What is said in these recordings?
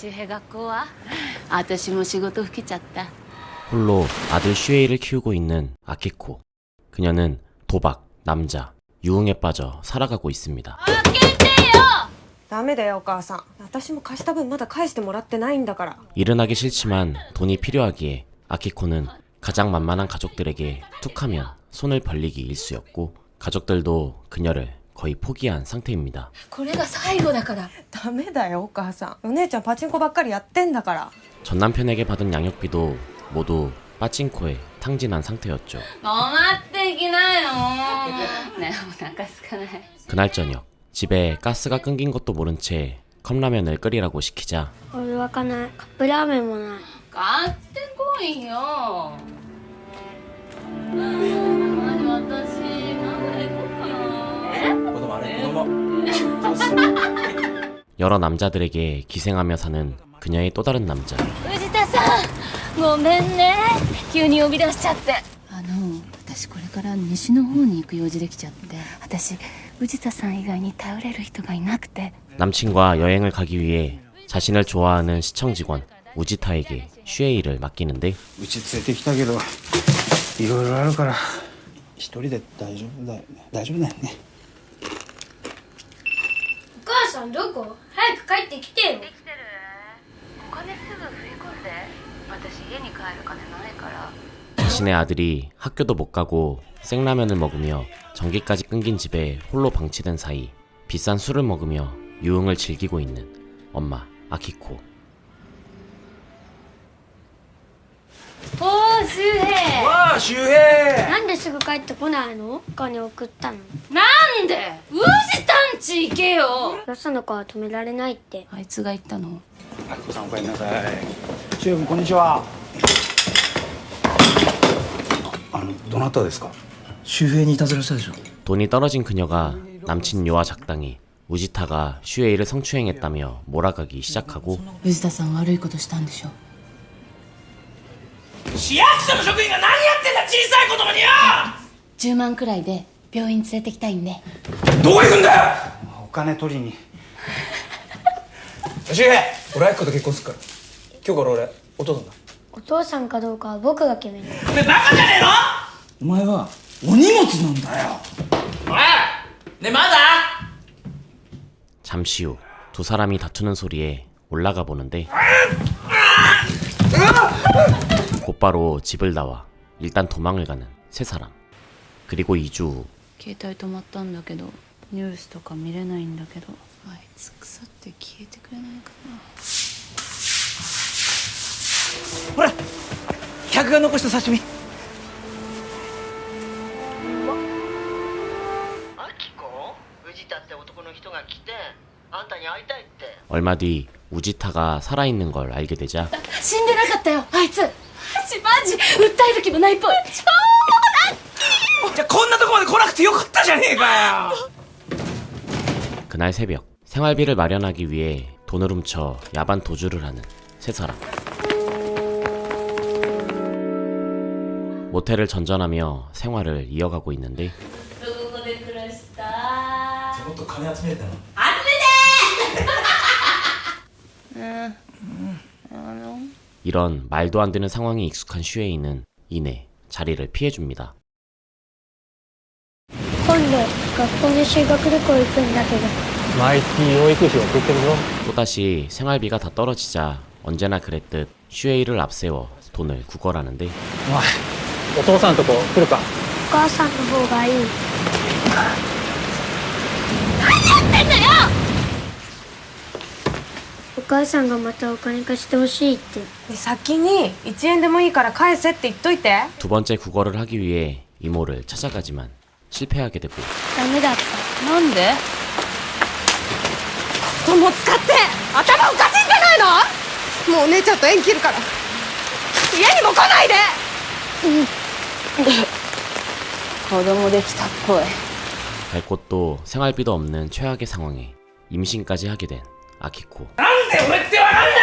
周平学校は私も仕事吹けちゃった。 홀로 아들 슈에이를 키우고 있는 아키코. 그녀는 도박, 남자, 유흥에 빠져 살아가고 있습니다. ダメだよお母さん。私も貸した分まだ返してもらってないんだから。 일은 하기 싫지만 돈이 필요하기에 아키코는 가장 만만한 가족들에게 툭하면 손을 벌리기 일쑤였고 가족들도 그녀를 거의 포기한 상태입니다. これが最後だから。ダメだよお母さん。お姉ちゃんパチンコばっかりやってんだから。 전 남편에게 받은 양육비도 모두 빠친코에 탕진한 상태였죠. もう待っていきなよ。ねえ、お腹すかない。 그날 저녁 집에 가스가 끊긴 것도 모른 채 컵라면을 끓이라고 시키자 俺わかんない。カップラーメンもない。買ってこいよ。私、まだ行こうかな。 여러 남자들에게 기생하며 사는 그녀의 또 다른 남자. 藤田さん、ごめんね。急に呼び出しちゃって。私これから西の方に行く用事できちゃって。私、藤田さん以外に頼れる人がいなくて。 남친과 여행을 가기 위해 자신을 좋아하는 시청 직원 우지타에게 슈에이를 맡기는데 うち連れてきたけどいろいろあるから一人で大丈夫だよね。大丈夫だよね。お母さんどこ？早く帰ってきてよ。できてる？お金すぐ振り込んで。私家に帰る金ないから。 자신의 아들이 학교도 못 가고 생라면을 먹으며 전기까지 끊긴 집에 홀로 방치된 사이 비싼 술을 먹으며 유흥을 즐기고 있는 엄마 아키코. おー、周平。わあ周平。なんですぐ帰ってこないの？お金送ったの。なんで？宇治たんち行けよ。よその子は止められないって。あいつが言ったの？あきこさんお帰りなさい。周平君こんにちは。どなたですか？周平にいたずらしたでしょ。 돈이 떨어진 그녀가 남친 요와 작당해 우지타가 슈에이를 성추행했다며 몰아가기 시작하고 藤田さん悪いことしたんでしょ。市役所の職員が何やってんだ小さい子供によ。10万くらいで病院連れてきたいんで。どこ行くんだよ。お金取りに。周平、俺アキコと結婚すっから今日から俺お父さんだ。お父さんかどうかは僕が決める。でバカじゃねえの。お前はお荷物なんだよ。おいねえまだ。 잠시 후 두 사람이 다투는 소리에 올라가 보는데 곧바로 집을 나와 일단 도망을 가는 세 사람. 그리고 2주 후 携帯止まったんだけどニュースとか見れないんだけど、あいつ腐って消えてくれないかな。ほら客が残した刺身。アキコ、藤田って男の人が来てあんたに会いたいって。 얼마 뒤 우지타가 살아있는 걸 알게 되자 死んでなかったよあいつ。マジ訴える気もないっぽい。じゃあこんなとこまで来なくてよかったじゃねえかよ。 그날 새벽 생활비를 마련하기 위해 돈을 훔쳐 야반 도주를 하는 세 사람. 모텔을 전전하며 생활을 이어가고 있는데 どこで暮らした？もっと金集めてたの。이런 말도 안 되는 상황에 익숙한 슈에이는 이내 자리를 피해줍니다. 今度学校に修学旅行行くんだけど。 毎月養育費を送ってるぞ。 또다시 생활비가 다 떨어지자 언제나 그랬듯 슈에이를 앞세워 돈을 구걸하는데 お前お父さんとこ来るか。お母さんの方がいい。お母さんがまたお金貸してほしいって。で先に1円でもいいから返せって言っといて。 두 번째 구걸을 하기 위해 이모를 찾아가지만 실패하게 되고 ダメだった。なんで？子供使って頭おかしいんじゃないの？もうお姉ちゃんと縁切るから家にも来ないで。子供できたっぽい。 갈 곳도 생활비도 없는 최악의 상황에 임신까지 하게 된 아키코. なんで俺ってわかんだよ。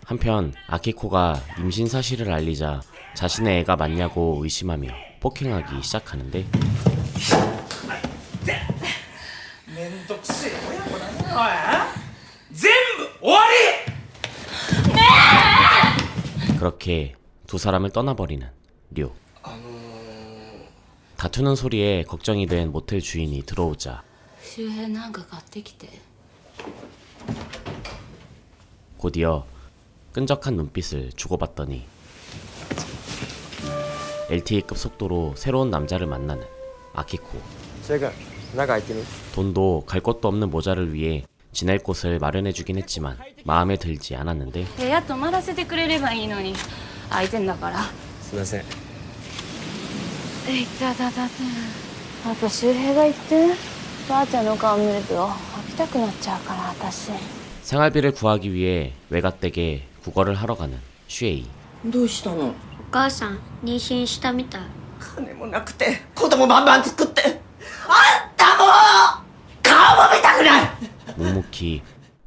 한편 아키코가 임신 사실을 알리자 자신의 애가 맞냐고 의심하며 폭행하기 시작하는데 めんどくせえ親子だな。おい全部終わり。 그렇게 두 사람을 떠나버리는 료. 다투는 소리에 걱정이 된 모텔 주인이 들어오자 周平なんか買ってきて 곧이어 끈적한 눈빛을 주고받더니 LTE급 속도로 새로운 남자를 만나는 아키코. シェイ君中入ってみ 돈도 갈 곳도 없는 모자를 위해 지낼 곳을 마련해주긴 했지만 마음에 들지 않았는데 部屋泊まらせてくれればいいのに空いてんだからすいませんいたたたたやっぱ周平が言ってばあちゃんの顔見ると飽きたくなっちゃうから私 생활비를 구하기 위해 외갓댁에 국어를 하러 가는 슈에이. どうしたの？お母さん妊娠したみたい。金もなくて子供バンバン作ってあんたも顔も見たくない。 묵묵히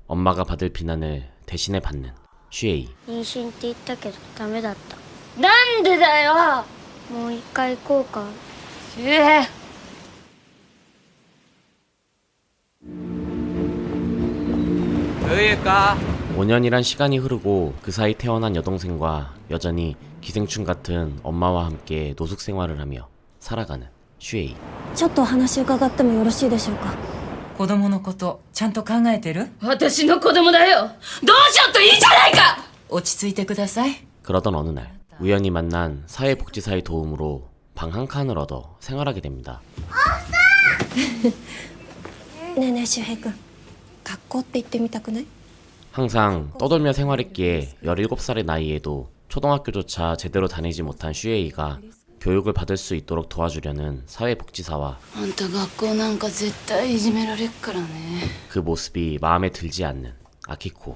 엄마가 받을 비난을 대신에 받는 슈에이. 妊娠って言ったけどダメだった。なんでだよもう一回行こうか。周平 그러니까 5년이란 시간이 흐르고 그 사이 태어난 여동생과 여전히 기생충 같은 엄마와 함께 노숙 생활을 하며 살아가는 슈에이. ちょっとお話伺ってもよろしいでしょうか。子供のことちゃんと考えてる？私の子供だよどうしようといいじゃないか 落ち着いてください。 그러던 어느 날 우연히 만난 사회복지사의 도움으로 방 한 칸을 얻어 생활하게 됩니다. ねえねえ周平君、学校って行ってみたくない？ 항상 떠돌며 생활했기에 17살의 나이에도 초등학교조차 제대로 다니지 못한 슈에이가 교육을 받을 수 있도록 도와주려는 사회복지사와 あんた学校なんか絶対いじめられっからね 그 모습이 마음에 들지 않는 아키코.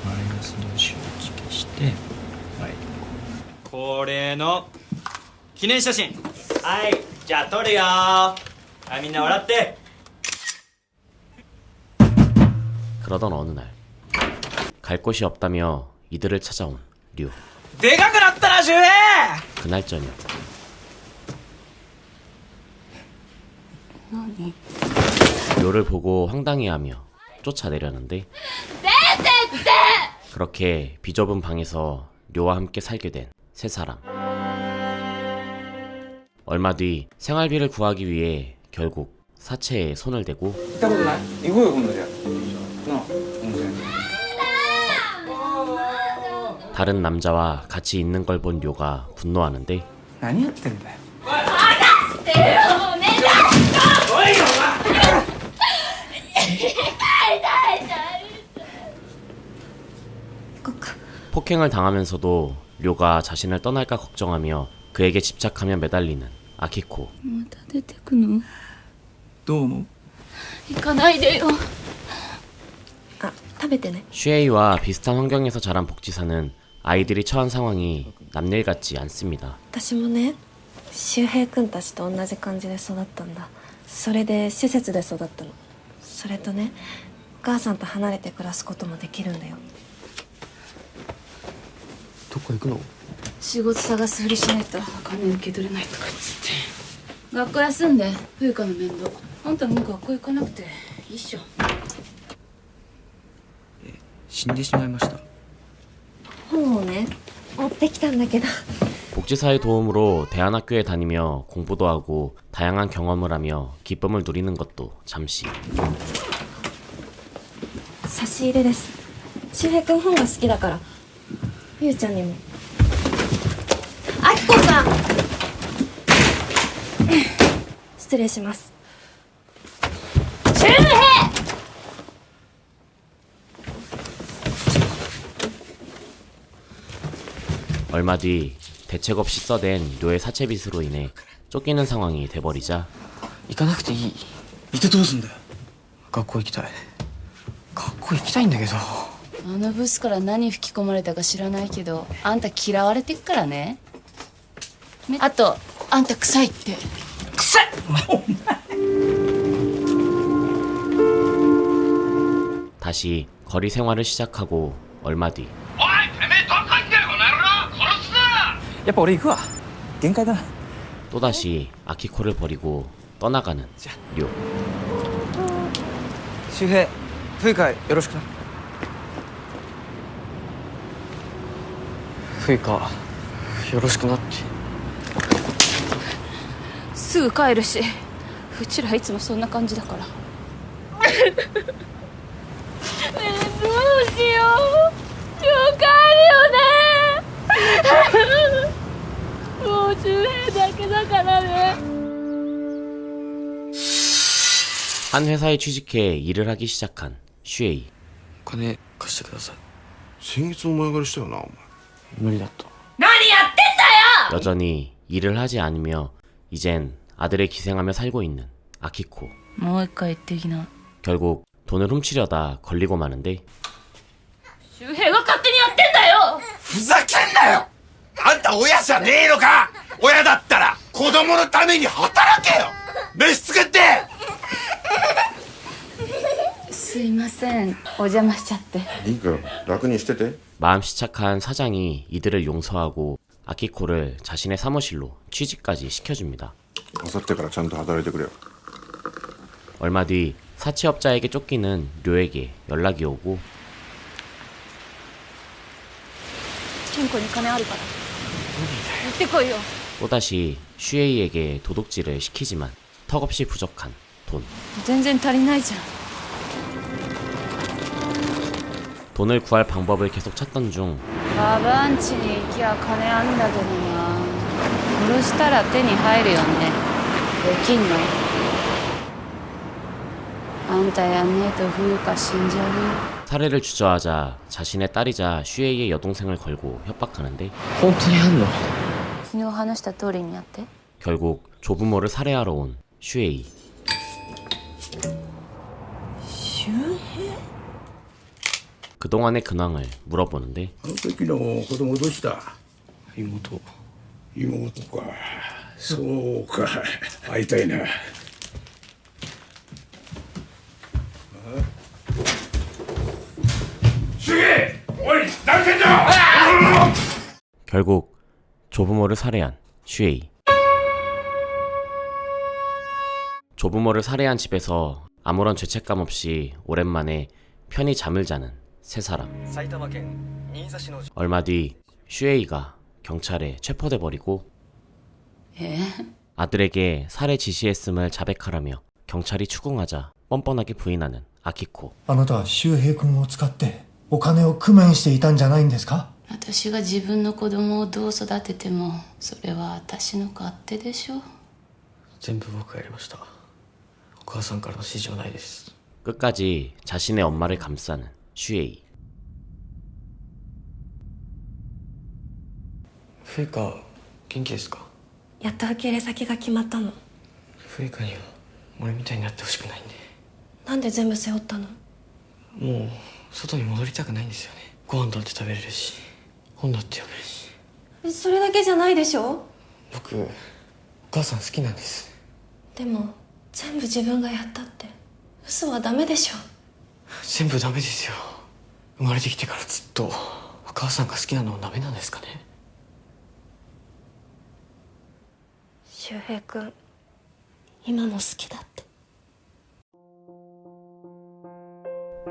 マイナスの周知消してはい。これの記念写真。はいじゃあ撮るよ。はいみんな笑って。 그러던 어느 날 갈 곳이 없다며 이들을 찾아온 류. でかくなったな周平。 그날 저녁 何 료를 보고 황당해하며 쫓아내려는데 그렇게 비좁은 방에서 료와 함께 살게 된 세 사람. 얼마 뒤 생활비를 구하기 위해 결국 사채에 손을 대고 行ったことない？行こうよ今度じゃ。なあ温泉。 다른 남자와 같이 있는 걸 본 료가 분노하는데 何やってんだよ。行こうか。 폭행을 당하면서도 료가 자신을 떠날까 걱정하며 그에게 집착하며 매달리는 아키코. また出てくのどう思う？行かないでよあ、食べてね。 슈에이와 비슷한 환경에서 자란 복지사는 아이들이 처한 상황이 남일 같지 않습니다. 私もね、周平君たちと同じ感じで育ったんだ。それで施設で育ったの。それとね、お母さんと離れて暮らすこともできるんだよ。どこ行くの？仕事探すふりしないと金受け取れないとかっつって学校休んで冬香の面倒あんたもう学校行かなくていいっしょ死んでしまいました。本をね、持ってきたんだけど。 복지사의 도움으로 대안학교에 다니며 공부도 하고 다양한 경험을 하며 기쁨을 누리는 것도 잠시. 差し入れです。周平君本が好きだから。ゆうちゃんにも。あきこさん。失礼します。 周平 얼마 뒤 대책 없이 써댄 료의 사채빚으로 인해 쫓기는 상황이 돼버리자 行かなくていい。行ってどうすんだよ。学校行きたい。学校行きたいんだけど。あのブスから何吹き込まれたか知らないけどあんた嫌われてっからねあとあんた臭いって 다시 거리 생활을 시작하고 얼마 뒤 やっぱ俺行くわ。限界だな。 또다시 아키코를 버리고 떠나가는 료. 周平、冬香よろしくな。ふいかよろしくなって。すぐ帰るし、うちらいつもそんな感じだから。ねえ、どうしよう。今日帰るよね。もう10円だけだからね。 한 회사에 취직해 일을 하기 시작한 슈에이. 金貸してください。先月お前からしたよな、お前。無理だった。 여전히 일을 하지 않으며 이젠 아들의 기생하며 살고 있는 아키코. もう一回言ってきな。 결국 돈을 훔치려다 걸리고 마는데 周平が勝手にやってんだよ。ふざけんなよ。あんた親じゃねえのか。親だったら子供のために働けよ。飯作って。すいません、お邪魔しちゃって。いいから楽にしてて。 마음씨 착한 사장이 이들을 용서하고 아키코를 자신의 사무실로 취직까지 시켜줍니다. あさってからちゃんと働いてくれよ。 얼마 뒤 사채업자에게 쫓기는 료에게 연락이 오고 金庫に金あるから行ってこいよ。 또다시 슈에이에게 도둑질을 시키지만 턱없이 부족한 돈. 全然足りないじゃん。 돈을 구할 방법을 계속 찾던 중 ババンチに行きゃ金あんだけどな。殺したら手に入るよね。できんの？あんたやんねえと冬香死んじゃうよ。 살해를 주저하자 자신의 딸이자 슈에이의 여동생을 걸고 협박하는데 本当にあんの？昨日話した通りにやって。 결국 조부모를 살해하러 온 슈에이. 周平？ 그동안의 근황을 물어보는데 あの時の子供どうした？妹。妹か。そうか。会いたいな。 결국 조부모를 살해한 슈에이. 조부모를 살해한 집에서 아무런 죄책감 없이 오랜만에 편히 잠을 자는 세 사람. 얼마 뒤 슈에이가 경찰에 체포돼 버리고 아들에게 살해 지시했음을 자백하라며 경찰이 추궁하자 뻔뻔하게 부인하는 아키코. あなたは周平君を使ってお金を工面していたんじゃないんですか？私が自分の子供をどう育ててもそれは私の勝手でしょ。全部僕がやりました。お母さんからの指示はないです。 끝까지 자신의 엄마를 감싸는 슈에이. ふいか元気ですか？やっと受け入れ先が決まったの。ふいかには俺みたいになってほしくないんで。なんで全部背負ったの？もう外に戻りたくないんですよね。ご飯だって食べれるし本だって読めるし。それだけじゃないでしょ。僕お母さん好きなんです。でも全部自分がやったって嘘はダメでしょ。全部ダメですよ。生まれてきてからずっとお母さんが好きなのはダメなんですかね。周平君今も好きだって。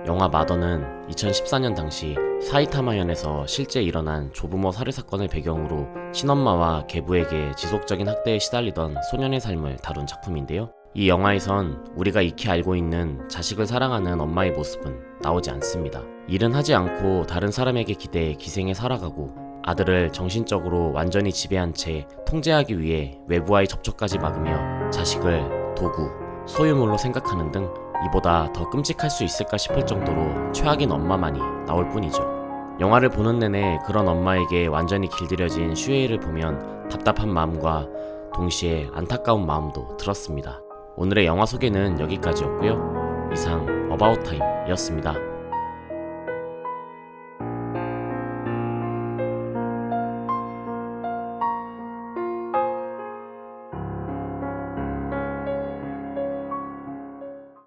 영화 마더는 2014년 당시 사이타마현에서 실제 일어난 조부모 살해 사건을 배경으로 친엄마와 계부에게 지속적인 학대에 시달리던 소년의 삶을 다룬 작품인데요. 이 영화에선 우리가 익히 알고 있는 자식을 사랑하는 엄마의 모습은 나오지 않습니다. 일은 하지 않고 다른 사람에게 기대해 기생해 살아가고 아들을 정신적으로 완전히 지배한 채 통제하기 위해 외부와의 접촉까지 막으며 자식을 도구, 소유물로 생각하는 등 이보다 더 끔찍할 수 있을까 싶을 정도로 최악인 엄마만이 나올 뿐이죠. 영화를 보는 내내 그런 엄마에게 완전히 길들여진 슈에이를 보면 답답한 마음과 동시에 안타까운 마음도 들었습니다. 오늘의 영화 소개는 여기까지였고요. 이상 어바웃타임이었습니다.